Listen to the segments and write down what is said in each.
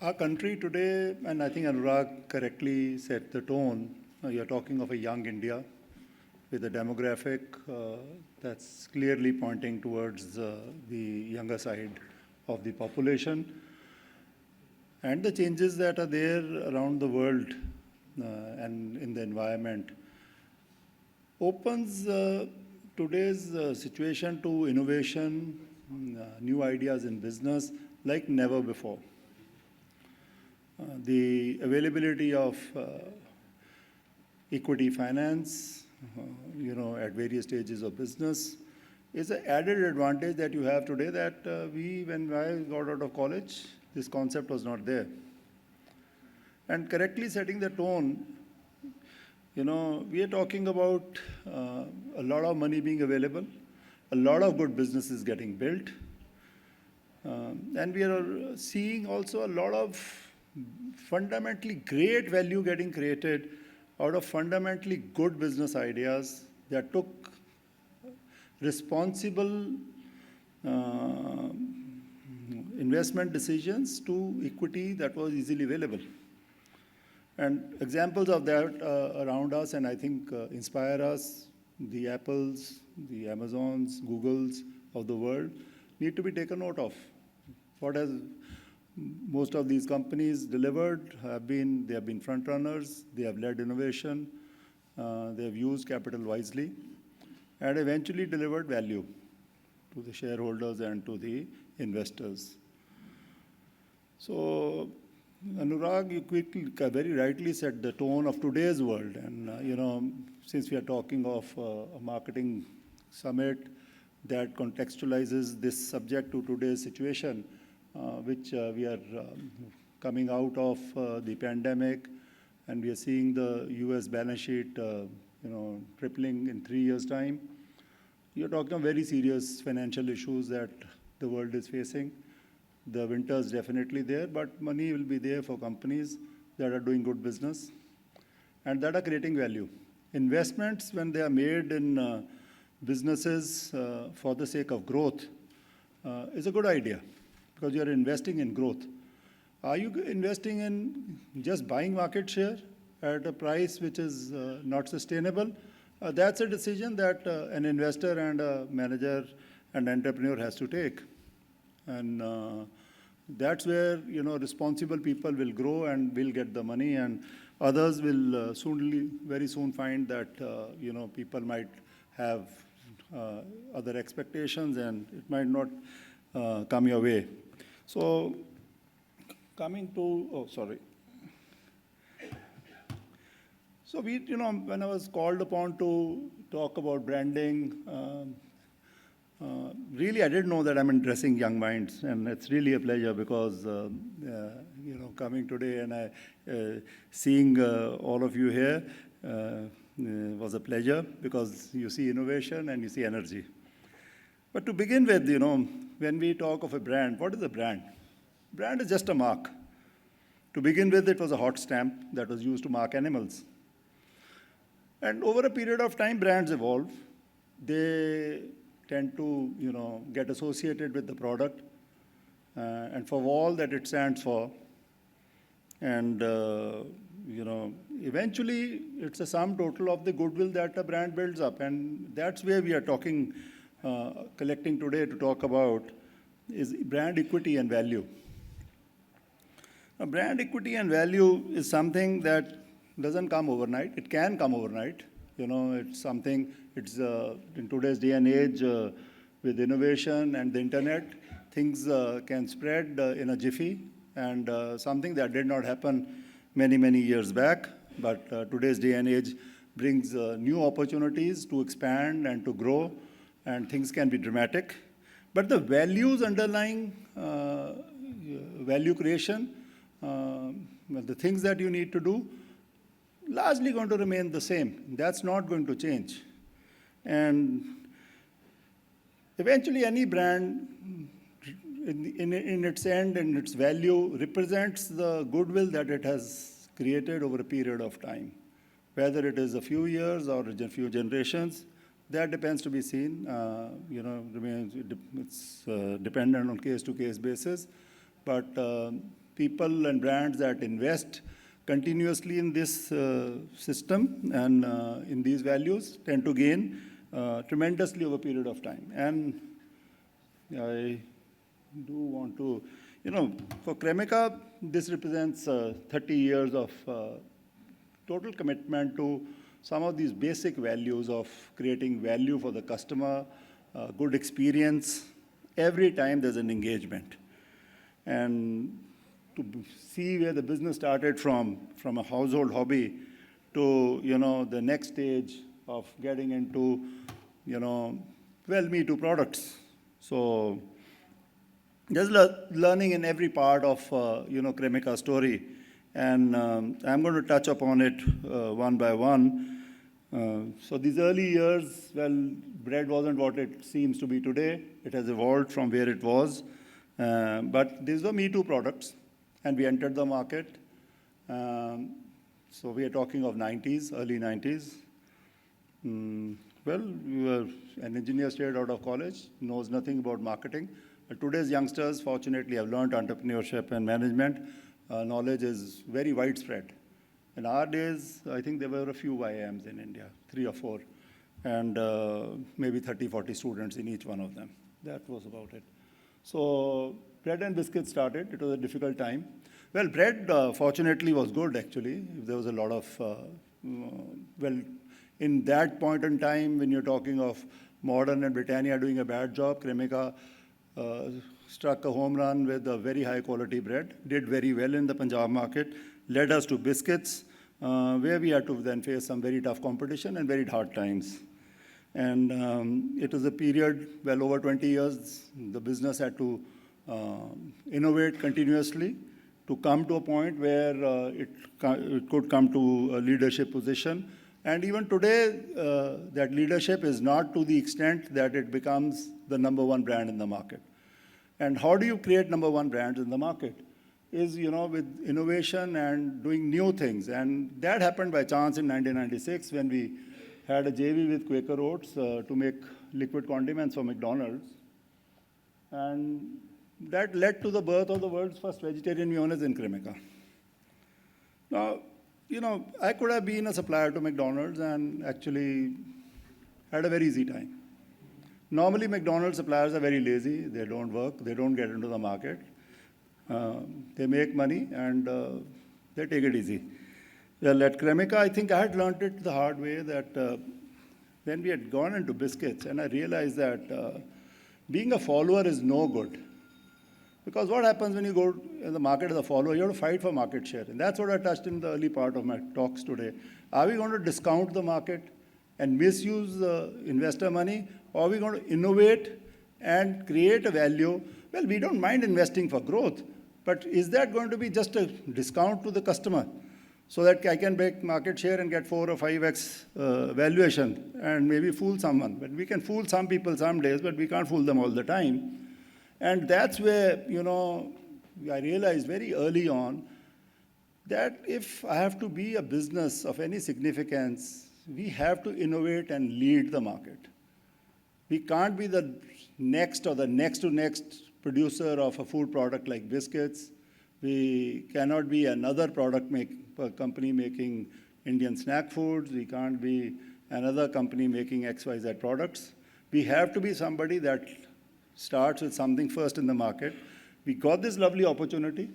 Our country today, and I think Anurag correctly set the tone, you're talking of a young India with a demographic that's clearly pointing towards the younger side of the population. And the changes that are there around the world and in the environment opens today's situation to innovation, new ideas in business like never before. The availability of equity finance, at various stages of business is an added advantage that you have today that when I got out of college, this concept was not there. And correctly setting the tone, we are talking about a lot of money being available, a lot of good businesses getting built, and we are seeing also a lot of fundamentally great value getting created out of fundamentally good business ideas that took responsible investment decisions to equity that was easily available. And examples of that around us, and I think inspire us, the Apples, the Amazons, Googles of the world need to be taken note of. What has most of these companies delivered they have been front runners, they have led innovation, they have used capital wisely, and eventually delivered value to the shareholders and to the investors. So, Anurag, you very rightly set the tone of today's world. And, since we are talking of a marketing summit that contextualizes this subject to today's situation, which we are coming out of the pandemic, and we are seeing the US balance sheet, tripling in 3 years' time. You're talking of very serious financial issues that the world is facing. The winter is definitely there, but money will be there for companies that are doing good business and that are creating value. Investments, when they are made in businesses for the sake of growth, is a good idea because you're investing in growth. Are you investing in just buying market share at a price which is not sustainable? That's a decision that an investor and a manager and entrepreneur has to take. And that's where, responsible people will grow and will get the money, and others will very soon find that, people might have other expectations and it might not come your way. So coming to, So when I was called upon to talk about branding, really I didn't know that I'm addressing young minds, and it's really a pleasure because, coming today and seeing all of you here was a pleasure because you see innovation and you see energy. But to begin with, when we talk of a brand, what is a brand? Brand is just a mark. To begin with, it was a hot stamp that was used to mark animals. And over a period of time, brands evolve. They tend to, get associated with the product and for all that it stands for. And, eventually, it's a sum total of the goodwill that a brand builds up. And that's where we are talking, collecting today to talk about is brand equity and value. Now, brand equity and value is something that doesn't come overnight. It can come overnight. It's something, in today's day and age, with innovation and the internet, things can spread in a jiffy, and something that did not happen many, many years back. But today's day and age brings new opportunities to expand and to grow, and things can be dramatic. But the values underlying value creation, the things that you need to do, largely going to remain the same. That's not going to change. And eventually any brand in its end and its value represents the goodwill that it has created over a period of time. Whether it is a few years or a few generations, that depends to be seen. It's dependent on case-to-case basis. But people and brands that invest continuously in this system and in these values tend to gain tremendously over a period of time. And I do want to, for Cremica, this represents 30 years of total commitment to some of these basic values of creating value for the customer, good experience, every time there's an engagement. And to see where the business started from a household hobby to, the next stage of getting into, Me Too products. So there's learning in every part of, Cremica's story. And I'm going to touch upon it one by one. So these early years, bread wasn't what it seems to be today. It has evolved from where it was. But these were Me Too products, and we entered the market. So we are talking of 90s, early 90s. We were an engineer straight out of college, knows nothing about marketing. Today's youngsters, fortunately, have learned entrepreneurship and management. Knowledge is very widespread. In our days, I think there were a few YIMs in India, 3 or 4, and maybe 30, 40 students in each one of them. That was about it. So bread and biscuits started. It was a difficult time. Well, bread, fortunately, was good, actually. There was a lot of, in that point in time, when you're talking of Modern and Britannia doing a bad job, Cremica struck a home run with a very high quality bread, did very well in the Punjab market, led us to biscuits, where we had to then face some very tough competition and very hard times. And it was a period, over 20 years, the business had to innovate continuously to come to a point where it could come to a leadership position. And even today, that leadership is not to the extent that it becomes the #1 brand in the market. And how do you create #1 brands in the market? Is, with innovation and doing new things. And that happened by chance in 1996 when we had a JV with Quaker Oats to make liquid condiments for McDonald's. And that led to the birth of the world's first vegetarian mayonnaise in Cremica. Now, I could have been a supplier to McDonald's and actually had a very easy time. Normally, McDonald's suppliers are very lazy. They don't work. They don't get into the market. They make money and they take it easy. Well, at Cremica, I think I had learned it the hard way that when we had gone into biscuits, and I realized that being a follower is no good. Because what happens when you go in the market as a follower, you have to fight for market share. And that's what I touched in the early part of my talks today. Are we going to discount the market and misuse investor money? Or are we going to innovate and create a value? Well, we don't mind investing for growth, but is that going to be just a discount to the customer so that I can make market share and get 4 or 5x valuation and maybe fool someone? But we can fool some people some days, but we can't fool them all the time. And that's where, I realized very early on that if I have to be a business of any significance, we have to innovate and lead the market. We can't be the next or the next to next producer of a food product like biscuits. We cannot be another company making Indian snack foods. We can't be another company making XYZ products. We have to be somebody that starts with something first in the market. We got this lovely opportunity,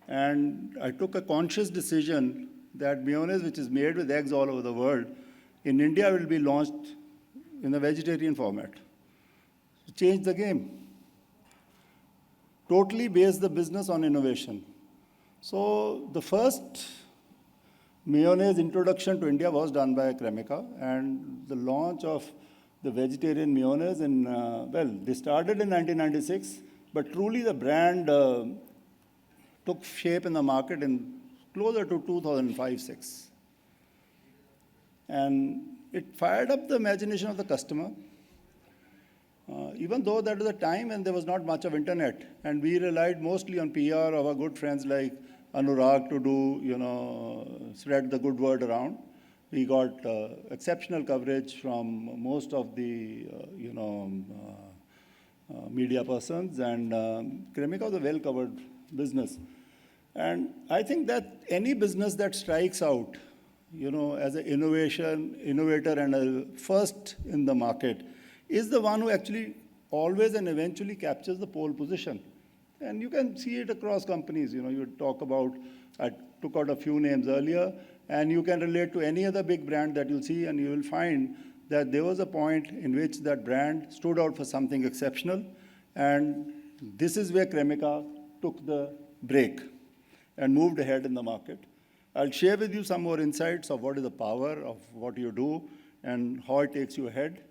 and I took a conscious decision that mayonnaise, which is made with eggs all over the world, in India will be launched in a vegetarian format. Change the game. Totally base the business on innovation. So the first mayonnaise introduction to India was done by Cremica, and the launch of the vegetarian mayonnaise they started in 1996, but truly the brand took shape in the market in closer to 2005-06. And it fired up the imagination of the customer, even though that was a time when there was not much of internet, and we relied mostly on PR of our good friends like Anurag to do, spread the good word around. We got exceptional coverage from most of the, media persons, and Cremica was a well-covered business. And I think that any business that strikes out, as an innovator and a first in the market, is the one who actually always and eventually captures the pole position. And you can see it across companies. You talk about, I took out a few names earlier, and you can relate to any other big brand that you'll see, and you will find that there was a point in which that brand stood out for something exceptional. And this is where Cremica took the break and moved ahead in the market. I'll share with you some more insights of what is the power of what you do and how it takes you ahead.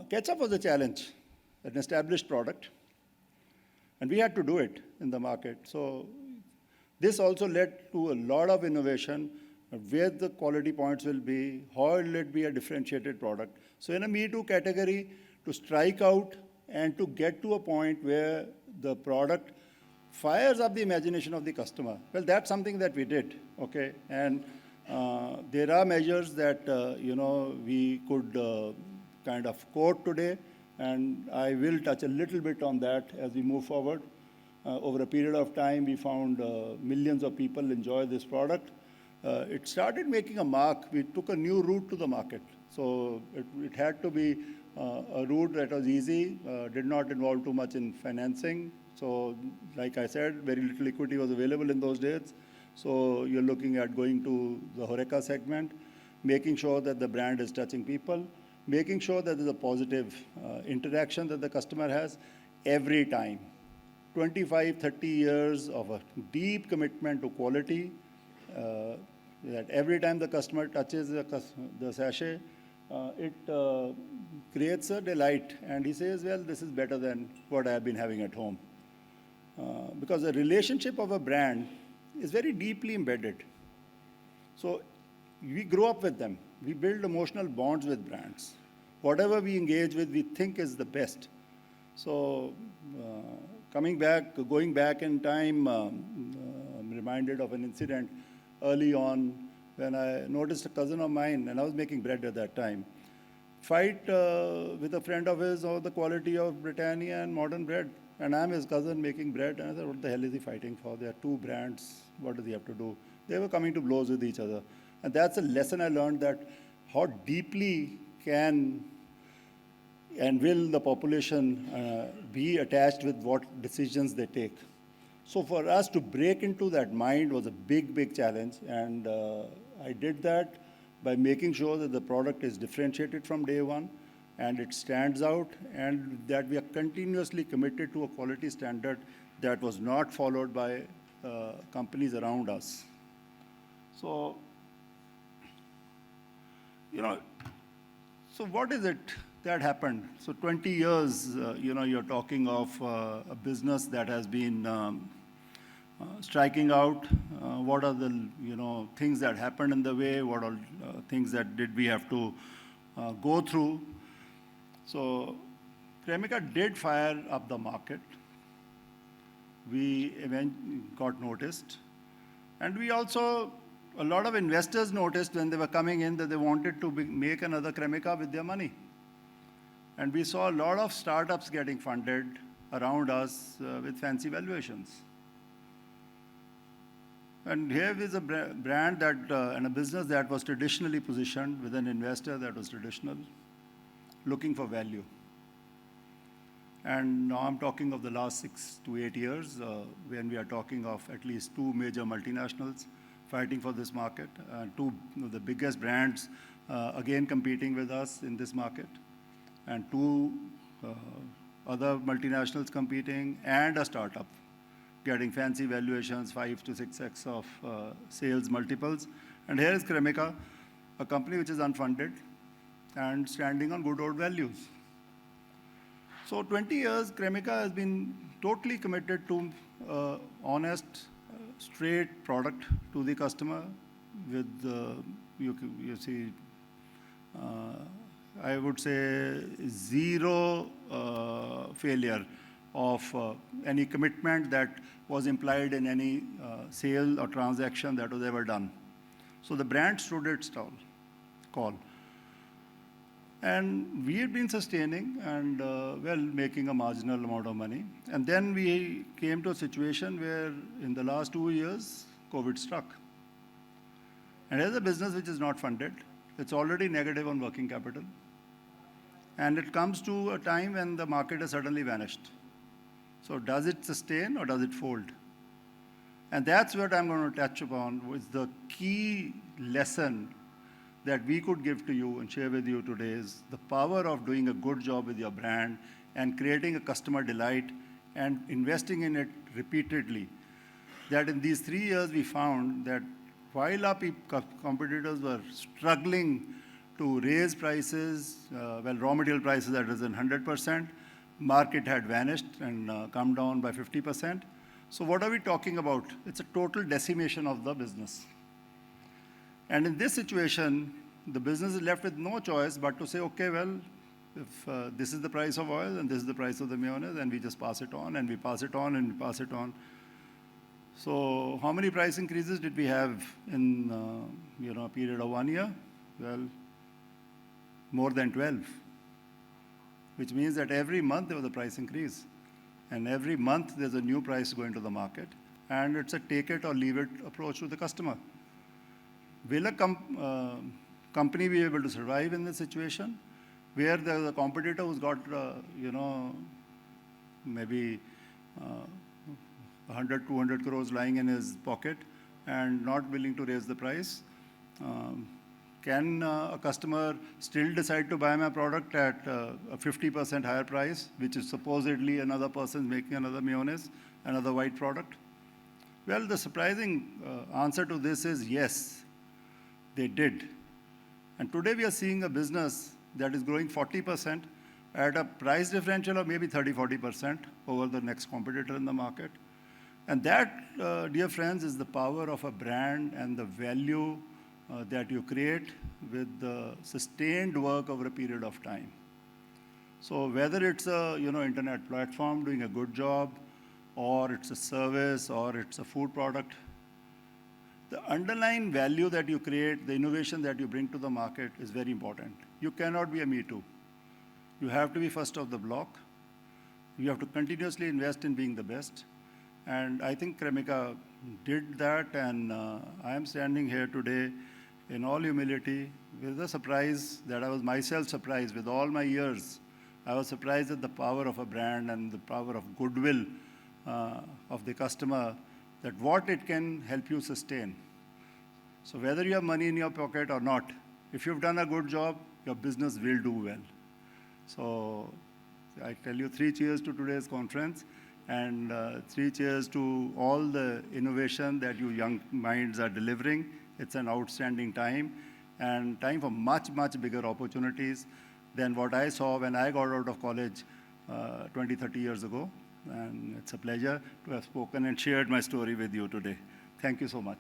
Ketchup was a challenge, an established product, and we had to do it in the market. So this also led to a lot of innovation, where the quality points will be, how will it be a differentiated product. So in a Me Too category, to strike out and to get to a point where the product fires up the imagination of the customer. Well, that's something that we did, okay? And there are measures that, we could kind of quote today, and I will touch a little bit on that as we move forward. Over a period of time, we found millions of people enjoy this product. It started making a mark. We took a new route to the market. So it had to be a route that was easy, did not involve too much in financing. So like I said, very little equity was available in those days. So you're looking at going to the HoReCa segment, making sure that the brand is touching people, making sure that there's a positive interaction that the customer has every time. 25, 30 years of a deep commitment to quality, that every time the customer touches the sachet, it creates a delight. And he says, well, this is better than what I've been having at home. Because the relationship of a brand is very deeply embedded. So we grow up with them. We build emotional bonds with brands. Whatever we engage with, we think is the best. So going back in time, I'm reminded of an incident early on when I noticed a cousin of mine, and I was making bread at that time, fight with a friend of his over the quality of Britannia and modern bread. And I'm his cousin making bread, and I said, what the hell is he fighting for? There are two brands. What does he have to do? They were coming to blows with each other. And that's a lesson I learned, that how deeply can and will the population be attached with what decisions they take. So for us to break into that mind was a big, big challenge. And I did that by making sure that the product is differentiated from day one, and it stands out, and that we are continuously committed to a quality standard that was not followed by companies around us. So, so what is it that happened? So 20 years, you're talking of a business that has been striking out. What are the, things that happened in the way? What are things that did we have to go through? So Cremica did fire up the market. We got noticed. And we also, a lot of investors noticed when they were coming in that they wanted to make another Cremica with their money. And we saw a lot of startups getting funded around us with fancy valuations. And here is a brand that, and a business that was traditionally positioned with an investor that was traditional, looking for value. And now I'm talking of the last 6 to 8 years, when we are talking of at least 2 major multinationals fighting for this market, 2 of the biggest brands again competing with us in this market, and 2 other multinationals competing, and a startup getting fancy valuations, 5 to 6x of sales multiples. And here is Cremica, a company which is unfunded and standing on good old values. So 20 years, Cremica has been totally committed to honest, straight product to the customer with, you see, I would say 0 failure of any commitment that was implied in any sale or transaction that was ever done. So the brand stood its call. And we had been sustaining and, well, making a marginal amount of money. And then we came to a situation where in the last 2 years, COVID struck. And as a business which is not funded, it's already negative on working capital. And it comes to a time when the market has suddenly vanished. So does it sustain or does it fold? And that's what I'm going to touch upon, with the key lesson that we could give to you and share with you today is the power of doing a good job with your brand and creating a customer delight and investing in it repeatedly. That in these 3 years we found that while our competitors were struggling to raise prices, well, raw material prices had risen 100%, market had vanished and come down by 50%. So what are we talking about? It's a total decimation of the business. And in this situation, the business is left with no choice but to say, okay, well, if this is the price of oil and this is the price of the mayonnaise, and we just pass it on and we pass it on and we pass it on. So how many price increases did we have in a period of 1 year? Well, more than 12, which means that every month there was a price increase. And every month there's a new price going to the market. And it's a take it or leave it approach to the customer. Will a company be able to survive in this situation where there's a competitor who's got, maybe 100, 200 crores lying in his pocket and not willing to raise the price? Can a customer still decide to buy my product at a 50% higher price, which is supposedly another person making another mayonnaise, another white product? Well, the surprising answer to this is yes, they did. And today we are seeing a business that is growing 40% at a price differential of maybe 30, 40% over the next competitor in the market. And that, dear friends, is the power of a brand and the value that you create with the sustained work over a period of time. So whether it's a internet platform doing a good job, or it's a service, or it's a food product, the underlying value that you create, the innovation that you bring to the market is very important. You cannot be a me too. You have to be first of the block. You have to continuously invest in being the best. And I think Cremica did that, and I am standing here today in all humility with a surprise that I was myself surprised with all my years. I was surprised at the power of a brand and the power of goodwill of the customer, that what it can help you sustain. So whether you have money in your pocket or not, if you've done a good job, your business will do well. So I tell you 3 cheers to today's conference, and 3 cheers to all the innovation that you young minds are delivering. It's an outstanding time, and time for much, much bigger opportunities than what I saw when I got out of college 20, 30 years ago. And it's a pleasure to have spoken and shared my story with you today. Thank you so much.